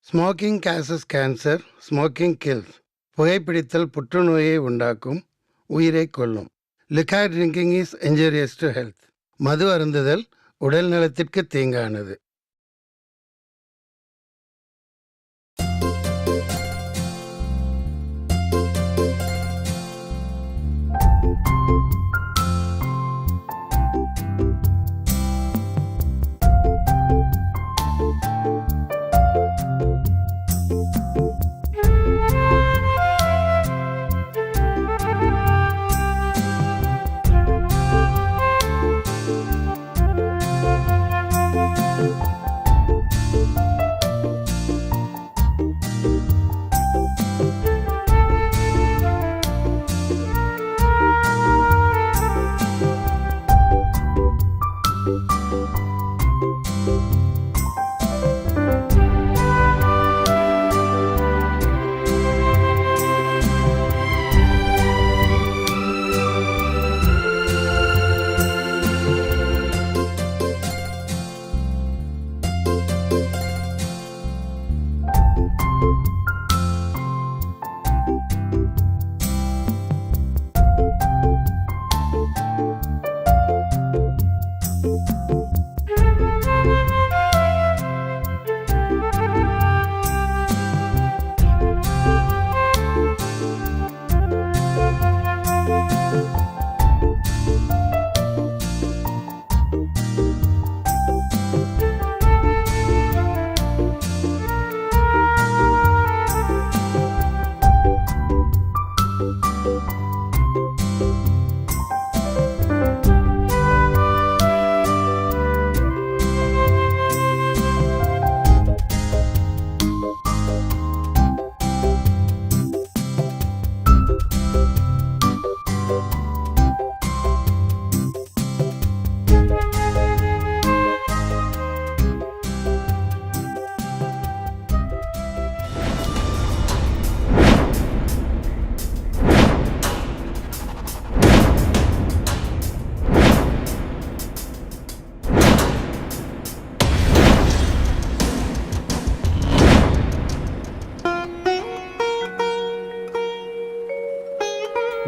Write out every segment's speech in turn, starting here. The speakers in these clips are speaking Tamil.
Smoking causes cancer, smoking kills. புகைப்பிடித்தல் புற்றுநோயை உண்டாக்கும், உயிரை கொல்லும். Liquor drinking is injurious to health. மது அருந்துதல் உடல் நலத்திற்கு தீங்கானது.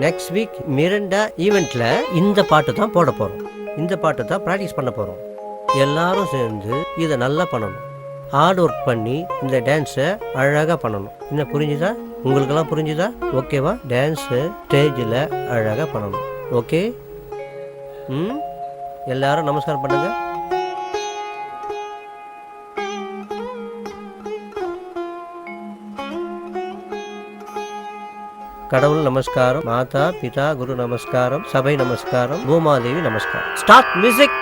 நெக்ஸ்ட் வீக் மிரண்டா ஈவெண்ட்டில் இந்த பாட்டு தான் போட போகிறோம். இந்த பாட்டு தான் ப்ராக்டிஸ் பண்ண போகிறோம். எல்லாரும் சேர்ந்து இதை நல்லா பண்ணணும். ஹார்ட் ஒர்க் பண்ணி இந்த டான்ஸை அழகாக பண்ணணும். என்ன புரிஞ்சுதா? உங்களுக்கெல்லாம் புரிஞ்சுதா? ஓகேவா? டான்ஸு ஸ்டேஜில் அழகாக பண்ணணும். ஓகே? எல்லாரும் நமஸ்காரம் பண்ணுங்கள். கடவுள் நமஸ்காரம், மாதா பிதா குரு நமஸ்காரம், சபை நமஸ்காரம், பூமாதேவி நமஸ்காரம். Start music.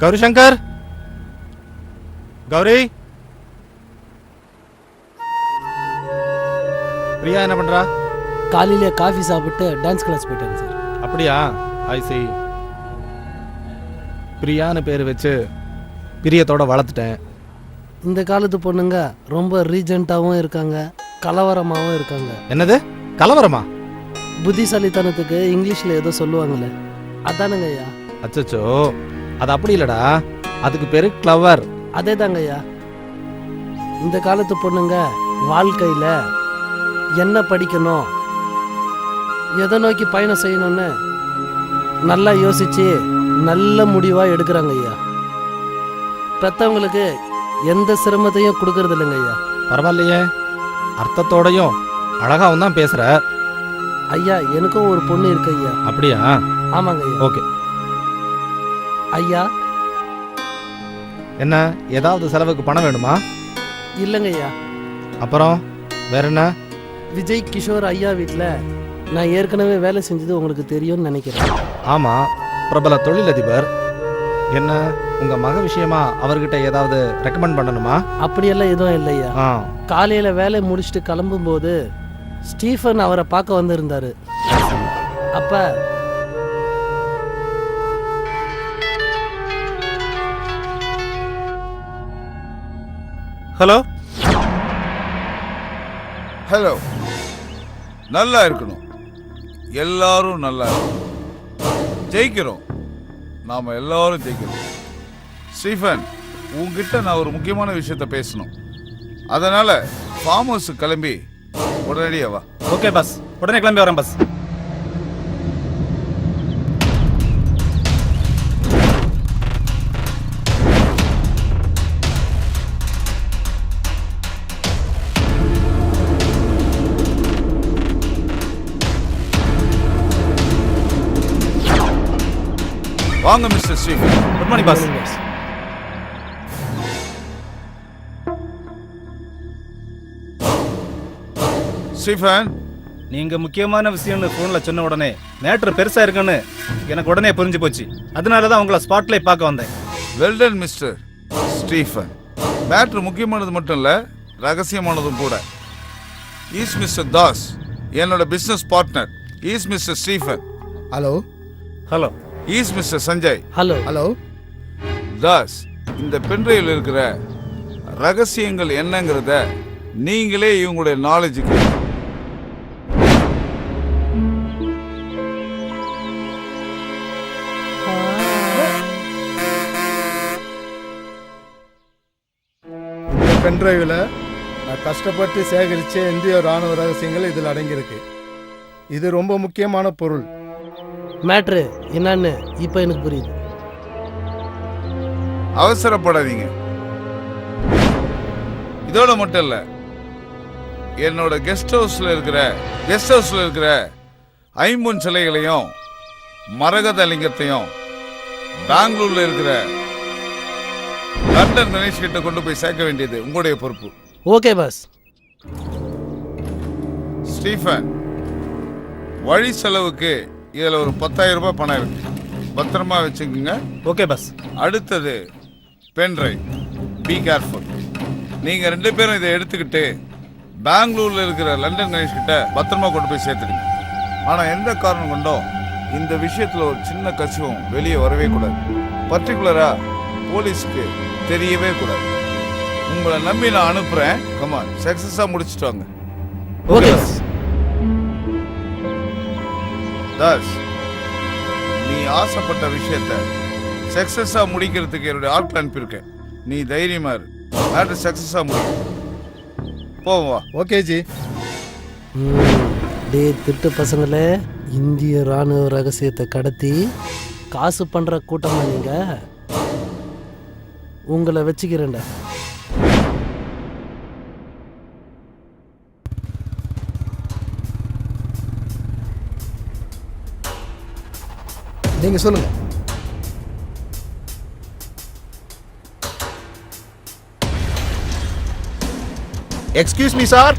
கௌரி சங்கர், கௌரி, பிரியா என்ன பண்றா? காலையிலே காஃபி சாப்பிட்டு டான்ஸ் கிளாஸ் போயிட்டாங்க சார். அப்படியா? ஐ சி. பிரியான்னு பேர் வச்சு பிரியத்தோட வளர்த்துட்டேன். இந்த காலத்து பொண்ணுங்க ரொம்ப ரீஜெண்டாகவும் இருக்காங்க, கலவரமாகவும் இருக்காங்க. என்னது கலவரமா? புத்திசாலித்தனத்துக்கு இங்கிலீஷில் ஏதோ சொல்லுவாங்களே, அதானுங்க ஐயா. அச்சச்சோ, அது அப்படி இல்லடா, அதுக்கு பேரு கிளவர். அதே தாங்க ஐயா. இந்த காலத்து பொண்ணுங்க வாழ்க்கையில் என்ன படிக்கணும், எதை நோக்கி பயணம் செய்யணும்னு நல்லா யோசிச்சு நல்ல முடிவாக எடுக்கிறாங்க ஐயா. பெற்றவங்களுக்கு எந்த சிரமத்தையும் கொடுக்கறது இல்லைங்க ஐயா. பரவாயில்லையே, அர்த்தத்தோடையும் அழகாவும் தான் பேசுற. ஐயா எனக்கும் ஒரு பொண்ணு இருக்கு ஐயா. அப்படியா? ஆமாங்க ஐயா. ஓகே. ஐயா என்ன, ஏதாவது செலவுக்கு பணம் வேணுமா? இல்லைங்க ஐயா. அப்புறம் வேற என்ன? விஜய் கிஷோர் ஐயா வீட்டில் நான் ஏற்கனவே வேலை செஞ்சது உங்களுக்கு தெரியும்னு நினைக்கிறேன். ஆமா, பிரபல தொழிலதிபர். என்ன, உங்க மக விஷயமா அவர்கிட்ட ஏதாவது ரெக்கமெண்ட் பண்ணணுமா? அப்படியெல்லாம் எதுவும் இல்லையா. ஆ, காலையில் வேலை முடிச்சுட்டு கிளம்பும்போது ஸ்டீஃபன் அவரை பார்க்க வந்திருந்தாரு. அப்ப ஹலோ ஹலோ, நல்லா இருக்கணும், எல்லாரும் நல்லா இருக்கணும், ஜெயிக்கிறோம், நாம எல்லாரும் ஜெயிக்கிறோம். ஸ்டீஃபன், உங்ககிட்ட நான் ஒரு முக்கியமான விஷயத்த பேசணும். அதனால ஃபார்ம் ஹவுஸ் கிளம்பி உடனடியா வா. ஓகே பஸ், உடனே கிளம்பி வரேன் பஸ். வாங்க mister Stephen. Good morning boss. Stephen, நீங்க முக்கியமான விஷயம்னு போன்ல சொன்ன உடனே மேட்ரு பெருசா இருக்குன்னு எனக்கு உடனே புரிஞ்சு போச்சு. அதனால தான் உங்களை ஸ்பாட்ல பார்க்க வந்தேன். Well done mister Stephen. மேட்ரு முக்கியமானது மட்டும் இல்ல, ரகசியமானதும் கூட. ஈஸ் மிஸ்டர் தாஸ், என்னோட business partner. Is Mister Stephen. Hello hello. Is Mister Sanjay. Hello. Hello Das, இந்த பென்ட்ரைவில் இருக்கிற ரகசியங்கள் என்னங்கிறத நீங்களே இவங்களுடைய நாலேஜுக்கு பென்ட்ரைவில் நான் கஷ்டப்பட்டு சேகரித்த இந்திய ராணுவ ரகசியங்கள் இதில் அடங்கியிருக்கு. இது ரொம்ப முக்கியமான பொருள். மேட்ரு என்னன்னு இப்போ எனக்கு புரியுது. அவசரப்படாதீங்க. இதோட மட்டும் இல்ல, என்னோட கெஸ்ட் ஹவுஸ்ல இருக்கிற ஐம்பொன் சிலைகளையும் மரகத லிங்கத்தையும் பெங்களூர்ல இருக்கிற லண்டன் கணேஷ் கிட்ட கொண்டு போய் சேர்க்க வேண்டியது உங்களுடைய பொறுப்பு. Okay pass. ஸ்டீஃபன், வழி செலவுக்கு இதுல ஒரு 10,000 ரூபாய் பணம் இருக்கு, பத்திரமா வச்சுக்கோங்க. Okay boss. அடுத்தது பென்ட்ரைவ். Be careful. நீங்க 2 பேரும் இதை எடுத்துக்கிட்டு பெங்களூர்ல இருக்கிற லண்டன் கணேஷ் கிட்ட பத்திரமா கொண்டு போய் சேர்த்துடுங்க. ஆனா எந்த காரணம் கொண்டோ இந்த விஷயத்துல ஒரு சின்ன கசிவும் வெளியே வரவே கூடாது. பர்டிகுலரா போலீஸ்க்கு தெரியவே கூடாது. உங்களை நம்பி நான் அனுப்புறேன். கமான், சக்சஸா முடிச்சுட்டு வாங்க. Okay pass. தாஸ், நீ ஆசைப்பட்ட விஷயத்த சக்சஸா முடிக்கிறதுக்கு என்னுடைய ஆட்கள் அனுப்பியிருக்கேன். நீ தைரியமா இரு, மேட்டர் சக்சஸா முடியும். போவா. Okay G. டே திட்டு பசங்களே, இந்திய ராணுவ ரகசியத்தை கடத்தி காசு பண்ற கூட்டமா நீங்க? உங்களை வச்சுக்கிறேன்டா. நீங்கள் சொல்லுங்கள். Excuse me sir.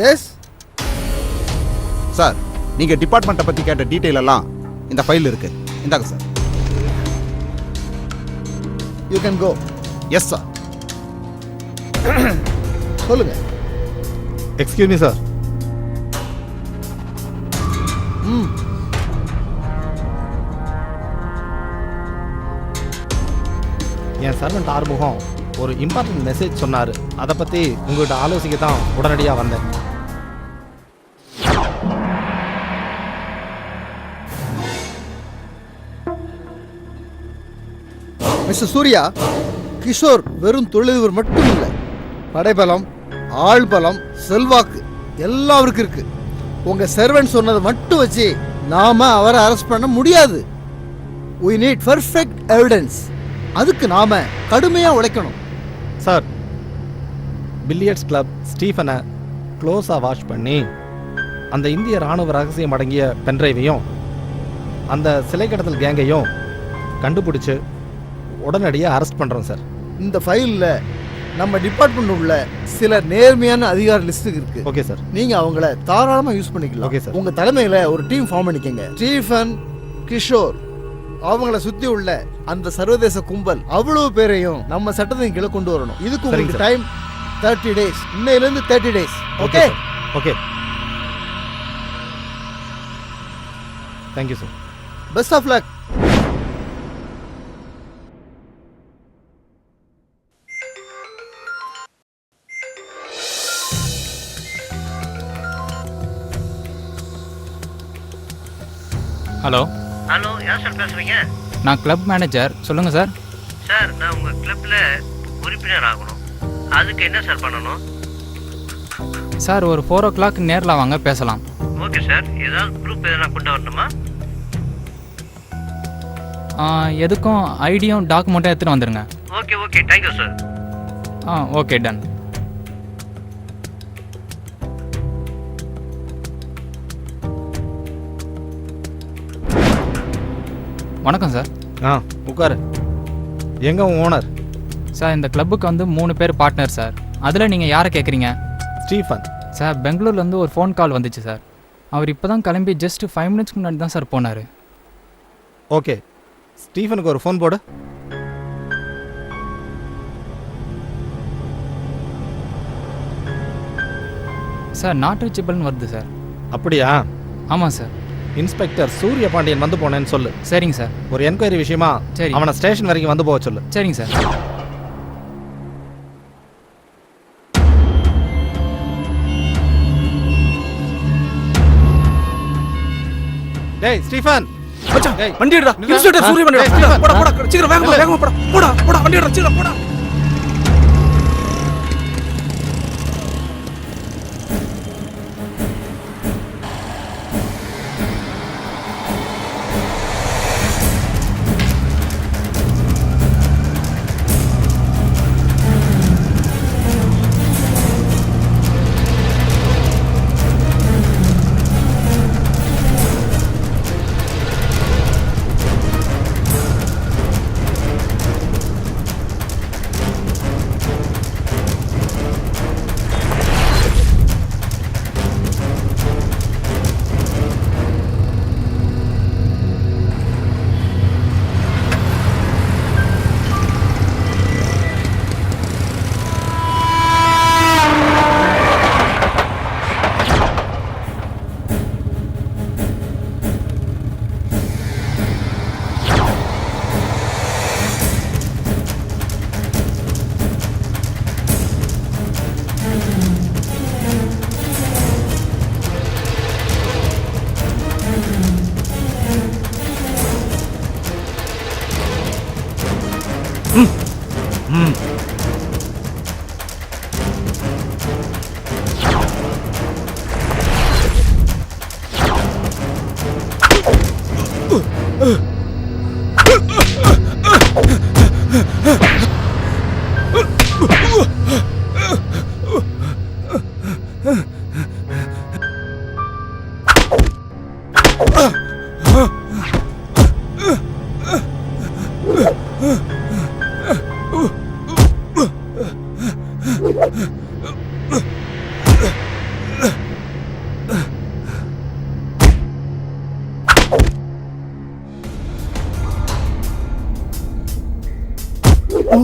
Yes sir, நீங்க டிபார்ட்மெண்ட்டை பத்தி கேட்ட டீட்டெயில் எல்லாம் இந்த ஃபைல் இருக்கு. இந்தாங்க sir. You can go. Yes sir. சொல்லுங்க. Excuse me sir. ம். என் சர்வெண்ட் ஆறுமுகம் ஒரு இம்பார்ட்டன்ட் மெசேஜ் சொன்னார். அதை பற்றி உங்கள்கிட்ட ஆலோசிக்க தான் உடனடியாக வந்தேன். மிஸ்டர் சூர்யா, கிஷோர் வெறும் தொழிலதிபர் மட்டும் இல்லை, படைபலம், ஆள்பலம், செல்வாக்கு எல்லாம் அவருக்கு இருக்கு. உங்க சர்வெண்ட் சொன்னதை மட்டும் வச்சு நாம அவரை அரெஸ்ட் பண்ண முடியாது. we need perfect evidence. அதுக்கு நாம கடுமையா உழைக்கணும். சார், பில்லியர்ட்ஸ் கிளப் ஸ்டீஃபனை க்ளோஸாக வாஷ் பண்ணி அந்த இந்திய ராணுவ ரகசியம் அடங்கிய பென்ட்ரைவையும் அந்த சிலை கடத்தல் கேங்கையும் கண்டுபிடிச்சு உடனடியாக அரெஸ்ட் பண்ணுறோம் சார். இந்த ஃபைலில் நம்ம டிபார்ட்மெண்ட் உள்ள சில நேர்மையான அதிகார லிஸ்ட் இருக்கு. Okay sir. நீங்க அவங்கள தாராளமா யூஸ் பண்ணிக்கலாம். Okay sir. உங்க தலைமையில ஒரு டீம் ஃபார்ம் பண்ணிக்கங்க. ஸ்டீஃபன், கிஷோர், அவங்கள சுத்தி உள்ள அந்த சர்வதேச கும்பல் அவ்வளவு பேரையும் நம்ம சட்டத்தின் கீழே கொண்டு வரணும். இதுக்கு உங்களுக்கு டைம் 30 days. இன்னையிலிருந்து 30 days. Okay? Okay. Thank you sir. Best of luck. Hello. Hello, யார் சார் பேசுகிறீங்க? நான் கிளப் மேனேஜர். சொல்லுங்கள் சார். சார், நான் உங்கள் கிளப்பில் உறுப்பினர் ஆகணும். அதுக்கு என்ன சார் பண்ணணும்? சார், ஒரு 4 o'clock நேரில் வாங்க, பேசலாம். Okay sir. ஏதாவது ப்ரூஃப் எதனா கொண்டு வரணுமா? எதுக்கும் ஐடியும் டாக்குமெண்ட்டும் எடுத்துகிட்டு வந்துடுங்க. Okay okay, thank you sir. Okay, done. வணக்கம் சார். உட்காரு. எங்க ஓனர்? சார், இந்த கிளப்புக்கு வந்து 3 பேர் பார்ட்னர் சார். அதில் நீங்கள் யாரை கேட்குறீங்க? ஸ்டீஃபன். சார், பெங்களூர்லேருந்து ஒரு ஃபோன் கால் வந்துச்சு சார். அவர் இப்போ தான் கிளம்பி ஜஸ்ட் 5 minutes முன்னாடி தான் சார் போனார். ஓகே, ஸ்டீஃபனுக்கு ஒரு ஃபோன் போடு. சார், நாட் ரீச்சபிள்னு வருது சார். அப்படியா? ஆமாம் சார். இன்ஸ்பெக்டர் சூரிய பாண்டியன் வந்து போனேன்னு சொல்லு. சரிங்க சார். ஒரு என்கொயரி விஷயமா சரி. அவனை ஸ்டேஷன் வரைக்கும் வந்து போக சொல்லு. சரிங்க சார். டேய் ஸ்டீஃபன். மச்சான், வண்டி எடுடா. இன்ஸ்பெக்டர் சூரிய வண்டி எடுடா. போடா போடா, சீக்கிரம் வேகமா வேகமா போடா. போடா போடா, வண்டி எடுடா, சீக்கிரம் போடா. இந்த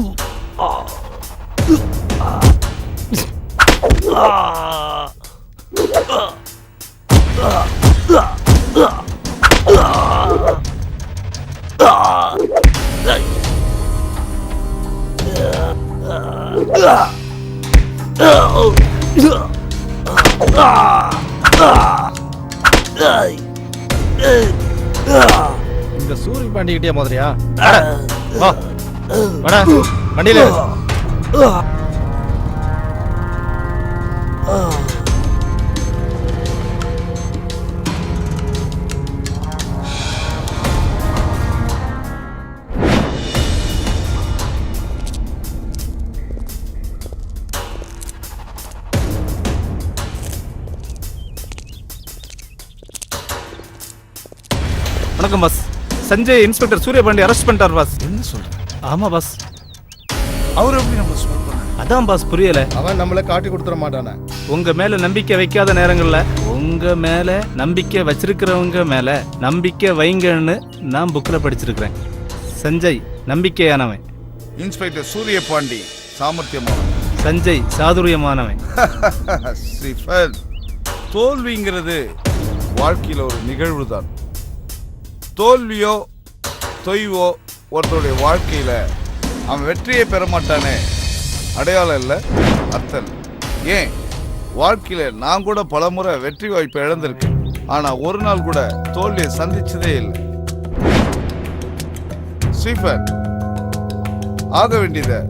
சூரிய பாண்டிகிட்டே மோதிரியா? வாடா வண்டியில. வணக்கம் பாஸ். சஞ்சய் இன்ஸ்பெக்டர் சூரியபாண்டி அரெஸ்ட் பண்ணிட்டார் பாஸ். என்ன சொல்ற? ஆமா பாஸ். அவர் எப்படி நம்ம ஸ்மோக் பண்ண? அதான் பாஸ் புரியல. அவன் நம்மளை காட்டி கொடுத்துட மாட்டானே. உங்க மேல நம்பிக்கை வைக்காத நேரங்கள்ல உங்க மேல நம்பிக்கை வச்சிருக்கிறவங்க மேல நம்பிக்கை வைங்கன்னு நான் புக்ல படிச்சிருக்கிறேன். சஞ்சய் நம்பிக்கையானவன், இன்ஸ்பெக்டர் சூரிய பாண்டி சாமர்த்தியமானவன், சஞ்சய் சாதுரியமானவன். ஸ்டீஃபன், தோல்விங்கிறது வாழ்க்கையில் ஒரு நிகழ்வு தான். தோல்வியோ தொய்வோ ஒருத்தருடைய வாழ்க்கையில் அவன் வெற்றியை பெற மாட்டானே அடையாளம் இல்லை, அர்த்தம் இல்லை. ஏன் வாழ்க்கையில் நான் கூட பல முறை வெற்றி வாய்ப்பை இழந்திருக்கேன். ஆனால் ஒரு நாள் கூட தோல்வியை சந்திச்சதே இல்லை. ஸ்டீஃபன், ஆக வேண்டியதை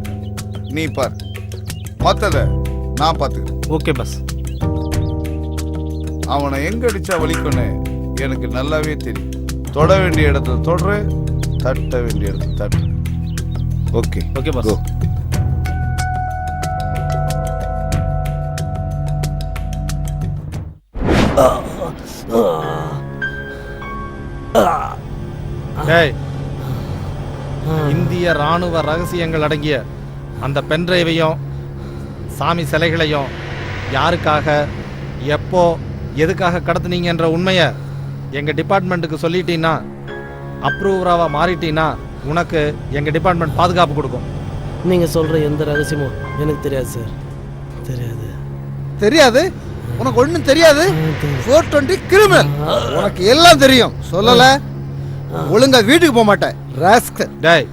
நீ பார், மற்றதை நான் பார்த்துக்கிறேன். Okay boss. அவனை எங்க அடிச்சா வலிக்குன்னு எனக்கு நல்லாவே தெரியும். தொட வேண்டிய இடத்துல தொடுறேன், தட்ட வேண்டிய இடத்துல தட்டு. Okay okay boss. கோ. டேய், இந்திய ராணுவ ரகசியங்கள் அடங்கிய அந்த பென்டிரைவையும் சாமி சிலைகளையும் யாருக்காக எப்போ எதுக்காக கடத்துனீங்கன்ற உண்மையை எங்கள் டிபார்ட்மெண்ட்டுக்கு சொல்லிட்டீன்னா, அப்ரூவராக மாறிட்டீன்னா உனக்கு எங்கள் டிபார்ட்மெண்ட் பாதுகாப்பு கொடுக்கும். நீங்கள் சொல்கிற எந்த ரகசியமும் எனக்கு தெரியாது சார். தெரியாது. தெரியாது? உனக்கு ஒன்றும் தெரியாது? 420 கிரிமினல். உனக்கு எல்லாம் தெரியும். சொல்லல ஒழுங்கா வீட்டுக்கு போக மாட்டேன். ராஸ்கல். டேய்,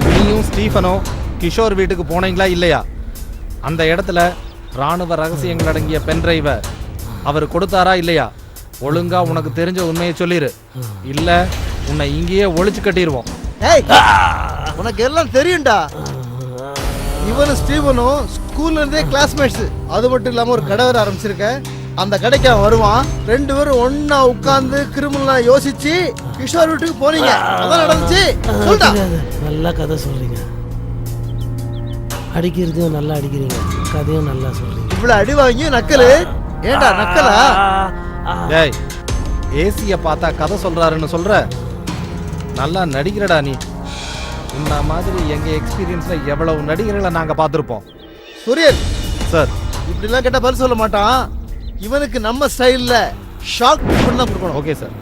நீயும் ஸ்டீஃபனும் கிஷோர் வீட்டுக்கு போனீங்களா இல்லையா? அந்த இடத்துல ராணுவ ரகசியங்கள் அடங்கிய பென்டிரைவை அவர் கொடுத்தாரா இல்லையா? ஒழுங்கா உனக்கு தெரிஞ்ச உண்மையை சொல்லிடு, இல்ல உன்னை இங்கேயே ஒளிச்சு கட்டிடுவோம். ஏய், உனக்கு எல்லாம் தெரியும்டா. இவனும் ஸ்டீவனும் ஸ்கூல்ல இருந்தே கிளாஸ்மேட்ஸ். அது மட்டும் இல்லாம ஒரு கடை வர ஆரம்பிச்சிருக்க. அந்த கடைக்கு அவன் வருவான். 2 பேரும் ஒன்னா உட்கார்ந்து கிரிமினலா யோசிச்சு கிஷோர் வீட்டுக்கு போனீங்க. அதான் நடந்துச்சு. சொல்டா. நல்லா கதை சொல்றீங்க. அடிக்கிறதையும் நல்லா அடிக்கிறீங்க, கதையும் நல்லா சொல்றீங்க. இவ்வளவு அடி வாங்கி நக்கலு. ஏண்டா நக்கலா? டேய், ஏசியை பார்த்தா கதை சொல்றாருன்னு சொல்ற. நல்லா நடிக்கிறடா நீ. இந்த மாதிரி எங்க எக்ஸ்பீரியன்ஸ்ல எவ்வளவு நடிகர்களை நாங்க பார்த்துருப்போம். சூரியன் சார், இப்படிலாம் கேட்டா பதில் சொல்ல மாட்டான். இவனுக்கு நம்ம ஸ்டைல்ல ஷாக் பண்ணி தான் கொடுக்கணும். Okay sir.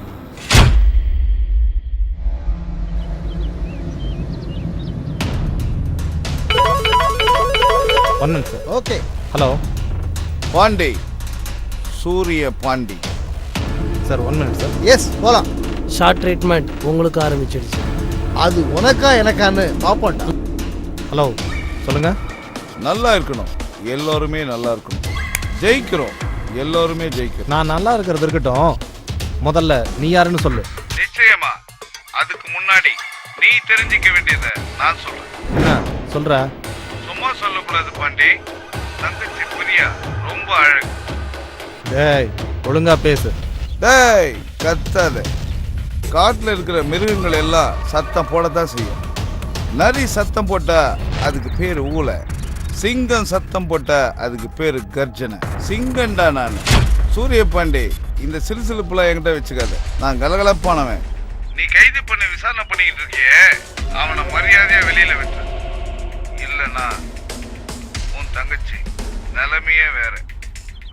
One sir. Okay. Hello Pandi, Surya Pandi sir. 1 minute sir. Yes, போலாம். ஷார்ட் ட்ரீட்மெண்ட் உங்களுக்கு ஆரம்பிச்சிடுச்சு. அது உனக்கா எனக்கான்னு பாப்போம்டா. ஹலோ சொல்லுங்க. நல்லா இருக்கணும், எல்லோருமே நல்லா இருக்கணும். ஜெயிக்கிறோம், எல்லோருமே ஜெயிக்கிறோம். நான் நல்லா இருக்கிறது இருக்கட்டும், முதல்ல நீ யாருன்னு சொல்லு. நிச்சயமா. அதுக்கு முன்னாடி நீ தெரிஞ்சுக்க வேண்டியதை நான் சொல்றேன். என்ன சொல்ற? சும்மா சொல்லக்கூடாது பாண்டி. தங்கச்சி பிரியா ரொம்ப அழகு. டேய், ஒழுங்கா பேசு. டேய், கத்தாத. காட்டுல இருக்கிற மிருகங்கள் எல்லாம் சத்தம் போடத்தான் செய்யும். நரி சத்தம் போட்டா அதுக்கு பேரு ஊல. சிங்கம் சத்தம் போட்டா அதுக்கு பேரு கர்ஜனை. சிங்கண்டா நான். சூரிய பாண்டி, இந்த சிலுசிலுப்புலாம் என்கிட்ட வச்சுக்காத. நான் கலகலப்பானவன். நீ கைது பண்ணி விசாரணை பண்ணிக்கிட்டு இருக்கியே, அவனை மரியாதையா வெளியில விட்டு. இல்லைன்னா உன் தங்கச்சி நிலைமையே வேற.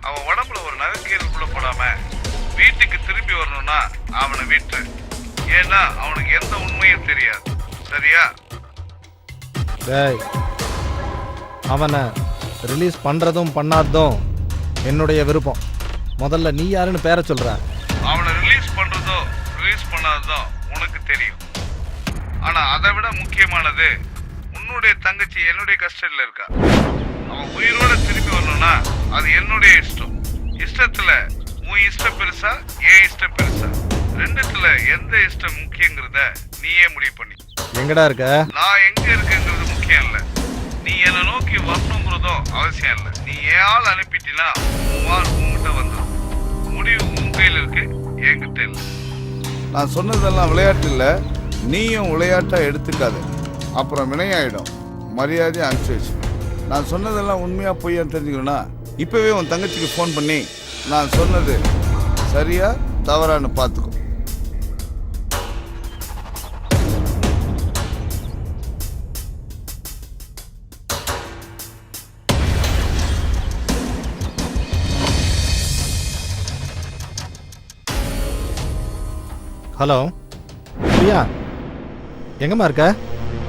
அவன் உடம்புல ஒரு நகைக்கீரலுக்குள்ள போடாம வீட்டுக்கு திரும்பி வரணும்னா அவனை விட்டு. ஏன்னா அவனுக்கு எந்த உண்மையும் தெரியாது. சரியா? டேய், அவனை ரிலீஸ் பண்ணுறதும் பண்ணாததும் என்னுடைய விருப்பம். முதல்ல நீ யாருன்னு பேரை சொல்கிற? அவனை ரிலீஸ் பண்றதோ ரிலீஸ் பண்ணாததோ உனக்கு தெரியும். ஆனா அதை விட முக்கியமானது, உன்னுடைய தங்கச்சி என்னுடைய கஸ்டடியில் இருக்கா. அவன் உயிரோட திரும்பி வரணும்னா அது என்னுடைய இஷ்டம். இஷ்டத்துல உன் இஷ்டம் பெருசா என் இஷ்டம் பெருசா? ரெண்டுத்துல எந்த இஷ்டம் முக்கியங்கிறத நீயே முடிவு பண்ணி. எங்கடா இருக்க? நான் எங்க இருக்குங்கிறது முக்கியம் இல்ல, நீ என்னை நோக்கி வரணுங்கிறதும் அவசியம் இல்லை. நீ ஏன் ஆள் அனுப்பிட்டினா உன்கிட்ட வந்துடும். முடிவு உன் கையில் இருக்கு, என்கிட்ட இல்லை. நான் சொன்னதெல்லாம் விளையாட்டு இல்லை, நீயும் விளையாட்டா எடுத்துக்காது, அப்புறம் வினையாயிடும். மரியாதையை அனுப்பிச்சு வச்சு. நான் சொன்னதெல்லாம் உண்மையா பொய்யான்னு தெரிஞ்சுக்கணும்னா இப்பவே உன் தங்கச்சிக்கு ஃபோன் பண்ணி நான் சொன்னது சரியா தவறான்னு பார்த்துக்கோ. ஹலோ பிரியா, எங்கம்மா இருக்க?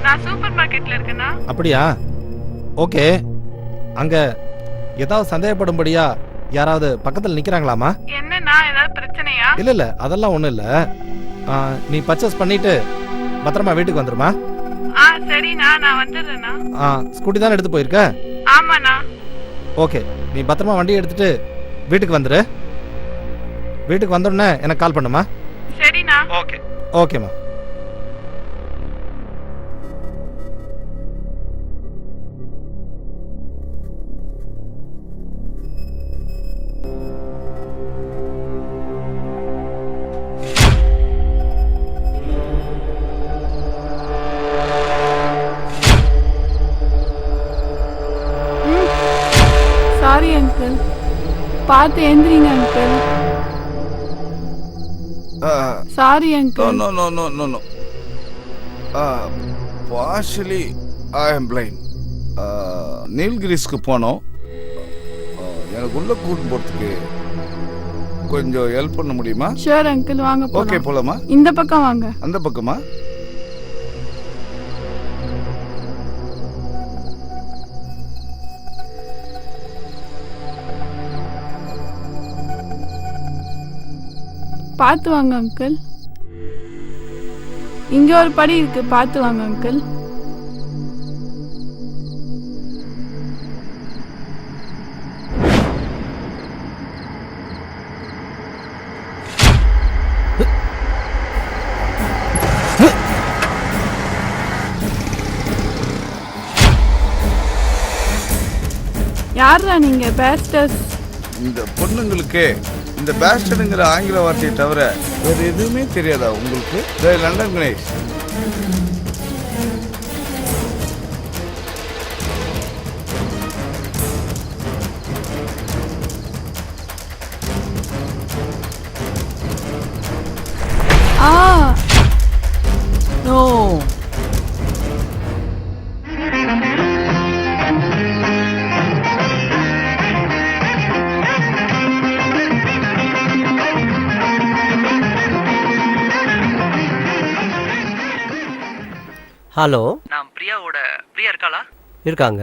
நான் சூப்பர் மார்க்கெட்ல இருக்கேனா? அப்படியா? ஓகே. அங்கே ஏதாவது சந்தேகப்படும்படியா யாராவது பக்கத்தில் நிற்கிறாங்களாமா? என்னன்னா ஏதாவது பிரச்சனையா? இல்லை இல்லை, அதெல்லாம் ஒன்றும் இல்லை. நீ பர்ச்சேஸ் பண்ணிட்டு பத்திரமா வீட்டுக்கு வந்துருமா? சரிண்ணா, நான் வந்துடுறேண்ணா. ஸ்கூட்டி தானே எடுத்து போயிருக்க? ஆமாண்ணா. ஓகே, நீ பத்திரமா வண்டியை எடுத்துட்டு வீட்டுக்கு வந்துரு. வீட்டுக்கு வந்தோடனே எனக்கு கால் பண்ணுமா? சரிண்ணா. ஓகே ஓகேம்மா. சாரி அங்கிள், பார்த்து எந்திரிங்க uncle. Sorry uncle. No, no, no, no, no. Partially, I am blind. நீல்கிரிஸ்க்கு போனோம். எனக்கு உள்ள கூட்டு போறதுக்கு கொஞ்சம் ஹெல்ப் பண்ண முடியுமா? ஷூர் அங்கிள், வாங்க போலாம். ஓகே, போலாமா? இந்த பக்கம் வாங்க. அந்த பக்கமா? பார்த்து வாங்க அங்கிள். இங்க ஒரு படி இருக்கு, பார்த்து வாங்க அங்கிள். யாரா நீங்க? பேஸ்டர்ஸ். இந்த பொண்ணுங்களுக்கு இந்த பேஸ்டர்ங்கிற ஆங்கில வார்த்தையை தவிர வேற எதுவுமே தெரியாதா உங்களுக்கு? London Ganesh, no. ஹலோ, நான் பிரியா இருக்காளா? இருக்காங்க.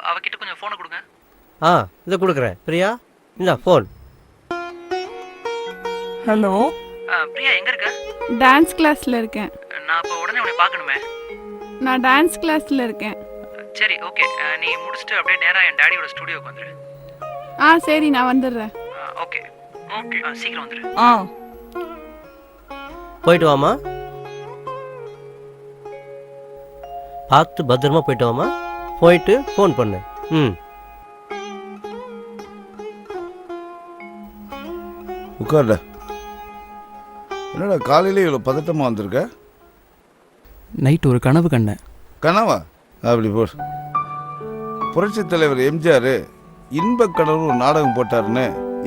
அவகிட்ட கொஞ்சம் ஃபோனை கொடுங்க. இதை கொடுக்குறேன். பிரியா, இந்த ஃபோன். ஹலோ. பிரியா எங்க இருக்க? டான்ஸ் கிளாஸ்ல இருக்கேன். நான் இப்போ உடனே உன்னை பார்க்கணுமே. நான் டான்ஸ் கிளாஸ்ல இருக்கேன். சரி, ஓகே. நீ முடிச்சுட்டு அப்படியே நேராக என் டாடியோட ஸ்டுடியோக்கு வந்துடு. சரி, நான் வந்துடுறேன். ஓகே ஓகே, சீக்கிரம் வந்துடு. போயிட்டு வாமா. பார்த்து பத்திரமா போயிட்டு வாமா. போயிட்டு ஃபோன் பண்ணு. உட்கார்ல. என்னடா காலையில இவ்வளோ பதட்டமா வந்திருக்க? நைட் ஒரு கனவு கண்டேன். கனவா? அப்படி போ. புரட்சி தலைவர் எம்ஜிஆர் இன்ப கனவு ஒரு நாடகம் போட்டாருன்னு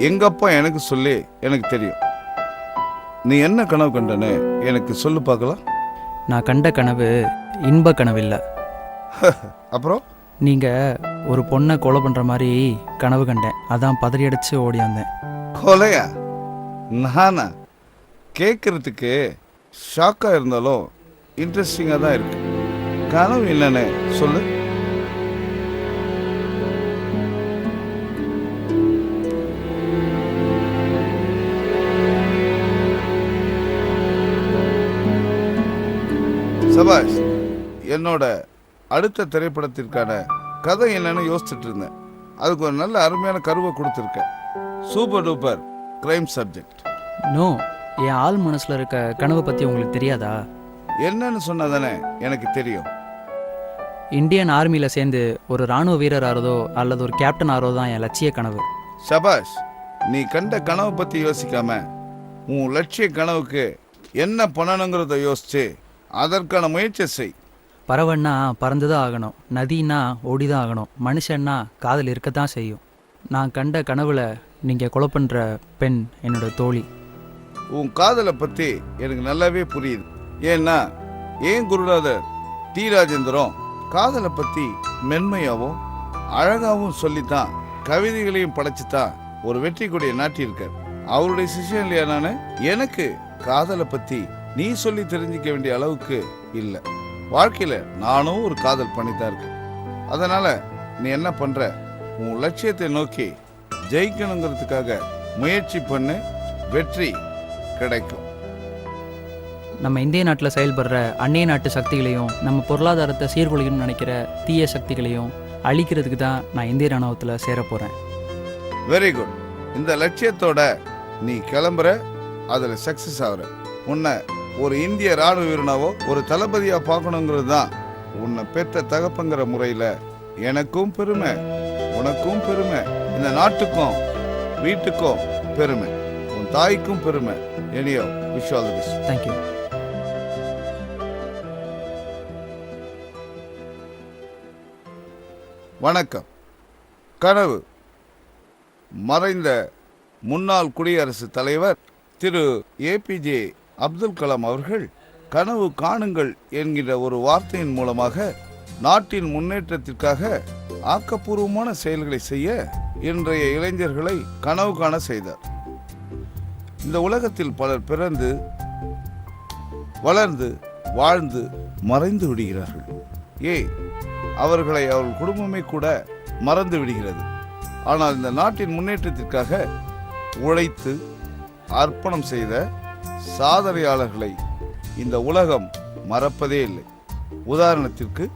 எங்க அப்பா எனக்கு சொல்லி எனக்கு தெரியும். நீ என்ன கனவு கண்டன்னு எனக்கு சொல்லு பார்க்கலாம். நான் கண்ட கனவு இன்ப கனவு இல்லை. அப்புறம்? நீங்கள் ஒரு பொண்ணை கொலை பண்ணுற மாதிரி கனவு கண்டேன். அதான் பதறி அடிச்சு ஓடி வந்தேன். கொலையா? நானா? கேட்கறதுக்கு ஷாக்காக இருந்தாலும் இன்ட்ரெஸ்டிங்காக தான் இருக்கு. கனவு என்னன்னு சொல்லு. சபாஷ். என்னோட அடுத்த திரைப்படத்திற்கான கதை என்னன்னு யோசிச்சுட்டு இருந்தேன். அதுக்கு ஒரு நல்ல அருமையான கருவை கொடுத்துருக்கேன். Super duper crime subject. No, என் ஆள் மனசில் இருக்க கனவை பற்றி உங்களுக்கு தெரியாதா? என்னன்னு சொன்னதானே எனக்கு தெரியும். இந்தியன் ஆர்மியில் சேர்ந்து ஒரு இராணுவ வீரர் ஆறதோ அல்லது ஒரு கேப்டன் ஆறதோ தான் என் லட்சிய கனவு. சபாஷ். நீ கண்ட கனவை பற்றி யோசிக்காம உன் லட்சிய கனவுக்கு என்ன பண்ணணுங்கிறத யோசிச்சு அதற்கான முயற்சி செய். பறவைன்னா பறந்து தான் ஆகணும், நதின்னா ஓடி தான் ஆகணும், மனுஷன்னா காதல் இருக்க தான் செய்யும். நான் கண்ட கனவுல நீங்கள் கொலை பண்ணுற பெண் என்னோட தோழி. உன் காதலை பற்றி எனக்கு நல்லாவே புரியுது. ஏன்னா ஏன் குருநாதர் டி ராஜேந்திரம் காதலை பற்றி மென்மையாகவும் அழகாகவும் சொல்லித்தான் கவிதைகளையும் படைச்சுதான் ஒரு வெற்றி கொடியை நாட்டியிருக்கார். அவருடைய சிஷியன் இல்லையா நான்? எனக்கு காதலை பற்றி நீ சொல்லி தெரிஞ்சிக்க வேண்டிய அளவுக்கு இல்லை. வாழ்க்கையில் நானும் ஒரு காதல் பண்ணித்தான் இருக்கேன். அதனால நீ என்ன பண்ற, உன் லட்சியத்தை நோக்கி ஜெயிக்கணுங்கிறதுக்காக முயற்சி பண்ணு, வெற்றி கிடைக்கும். நம்ம இந்திய நாட்டில் செயல்படுற அந்நிய நாட்டு சக்திகளையும் நம்ம பொருளாதாரத்தை சீர்குலைக்கணும்னு நினைக்கிற தீய சக்திகளையும் அழிக்கிறதுக்கு தான் நான் இந்திய ராணுவத்தில் சேர போகிறேன். Very good. இந்த லட்சியத்தோட நீ கிளம்புற, அதில் சக்சஸ் ஆகுற. உன்னை ஒரு இந்திய ராணுவ வீரனாவோ ஒரு தளபதியா பார்க்கணுங்கிறது தான் உன்னை பெற்ற தகப்பங்கிற முறையில் எனக்கும் பெருமை, உனக்கும் பெருமை, இந்த நாட்டுக்கும் வீட்டுக்கும் பெருமை, உன் தாய்க்கும் பெருமை. Anyway wish all the best. Thank you. வணக்கம். கனவு. மறைந்த முன்னாள் குடியரசுத் தலைவர் திரு ஏபிஜே அப்துல் கலாம் அவர்கள் கனவு காணுங்கள் என்கிற ஒரு வார்த்தையின் மூலமாக நாட்டின் முன்னேற்றத்திற்காக ஆக்கப்பூர்வமான செயல்களை செய்ய இன்றைய இளைஞர்களை கனவு காண செய்தார். இந்த உலகத்தில் பலர் பிறந்து வளர்ந்து வாழ்ந்து மறைந்து விடுகிறார்கள். அவர்களை அவர்கள் குடும்பமே கூட மறந்து விடுகிறது. ஆனால் இந்த நாட்டின் முன்னேற்றத்திற்காக உழைத்து அர்ப்பணம் செய்த சாதனையாளர்களை இந்த உலகம் மறப்பதே இல்லை. உதாரணத்திற்கு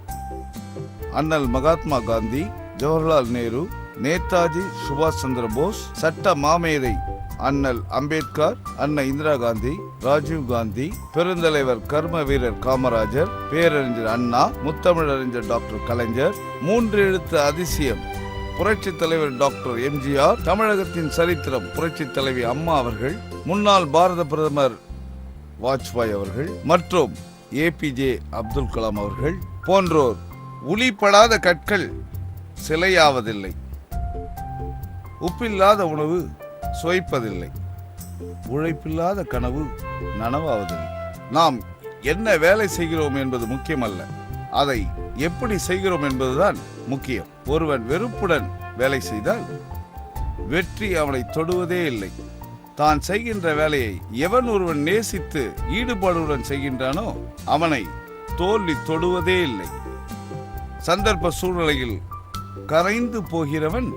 அண்ணல் மகாத்மா காந்தி, ஜவஹர்லால் நேரு, நேதாஜி சுபாஷ் சந்திர போஸ், சட்ட மாமேதை அண்ணல் அம்பேத்கர், அன்னை இந்திரா காந்தி, ராஜீவ் காந்தி, பெருந்தலைவர் கர்ம வீரர் காமராஜர், பேரறிஞர் அண்ணா, முத்தமிழறிஞர் டாக்டர் கலைஞர், 3 எழுத்து அதிசயம் புரட்சி தலைவர் டாக்டர் எம்ஜிஆர், தமிழகத்தின் சரித்திரம் புரட்சி தலைவி அம்மா அவர்கள், முன்னாள் பாரத பிரதமர் வாஜ்பாய் அவர்கள் மற்றும் ஏபிஜே அப்துல் கலாம் அவர்கள் போன்றோர் உளிப்படாத கற்கள் சிலையாவதில்லை, உப்பில்லாத உணவு சுவைப்பதில்லை, உழைப்பில்லாத கனவு நனவாவதில்லை. நாம் என்ன வேலை செய்கிறோம் என்பது முக்கியமல்ல, அதை எப்படி செய்கிறோம் என்பதுதான் முக்கியம். ஒருவன் வெறுப்புடன் வேலை செய்தால் வெற்றி அவனை தொடுவதே இல்லை. தான் செய்கின்ற வேலையை எவன் ஒருவன் நேசித்து ஈடுபாடுடன் செய்கின்றானோ அவனை தோல்வி தொடுவதே இல்லை. சந்தர்ப்ப சூழ்நிலையில் கரைந்து போகிறவன்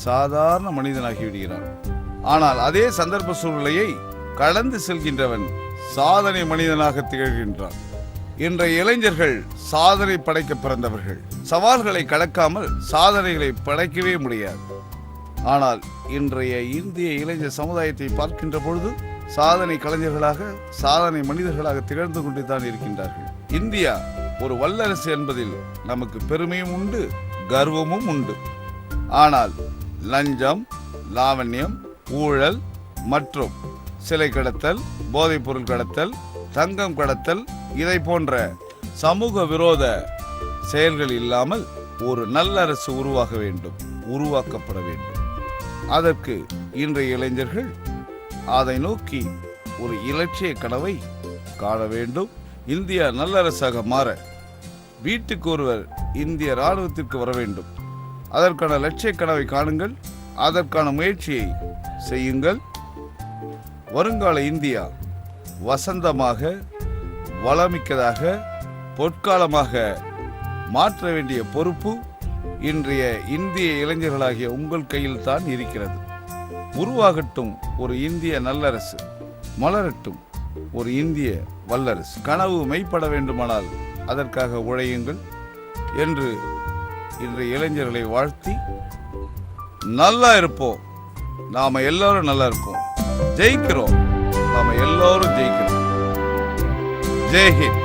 சாதாரண மனிதனாகி விடுகிறான். ஆனால் அதே சந்தர்ப்ப சூழ்நிலையை கடந்து செல்கின்றவன் சாதனை மனிதனாக திகழ்கின்றான். இன்றைய இளைஞர்கள் சாதனை படைக்க பிறந்தவர்கள். சவால்களை கடக்காமல் சாதனைகளை படைக்கவே முடியாது. ஆனால் இன்றைய இந்திய இளைஞர் சமுதாயத்தை பார்க்கின்ற பொழுது சாதனை கலைஞர்களாக, சாதனை மனிதர்களாக திகழ்ந்து கொண்டு தான் இருக்கின்றார்கள். இந்தியா ஒரு வல்லரசு என்பதில் நமக்கு பெருமையும் உண்டு, கர்வமும் உண்டு. ஆனால் லஞ்சம், லாவண்யம், ஊழல் மற்றும் சிலை கடத்தல், போதைப் பொருள் கடத்தல், தங்கம் கடத்தல், இதை போன்ற சமூக விரோத செயல்கள் இல்லாமல் ஒரு நல்லரசு உருவாக வேண்டும், உருவாக்கப்பட வேண்டும். அதற்கு இன்றைய இளைஞர்கள் அதை நோக்கி ஒரு இலட்சிய கனவை காண வேண்டும். இந்தியா நல்லரசாக மாற வீட்டுக்கு ஒருவர் இந்திய ராணுவத்திற்கு வர வேண்டும். அதற்கான லட்சிய கனவை காணுங்கள், அதற்கான முயற்சியை செய்யுங்கள். வருங்கால இந்தியா வசந்தமாக, வளமிக்கதாக, பொற்காலமாக மாற்ற வேண்டிய பொறுப்பு இன்றைய இந்திய இளைஞர்களாகிய உங்கள் கையில் தான் இருக்கிறது. உருவாகட்டும் ஒரு இந்திய நல்லரசு, மலரட்டும் ஒரு இந்திய வல்லரசு. கனவு மெய்ப்பட வேண்டுமானால் அதற்காக உழையுங்கள் என்று இன்றைய இளைஞர்களை வாழ்த்தி நல்லா இருப்போம். நாம எல்லாரும் நல்லா இருப்போம். ஜெயிக்கிறோம். நாம எல்லாரும் ஜெயிக்கிறோம். ஜெய் ஹிந்த்.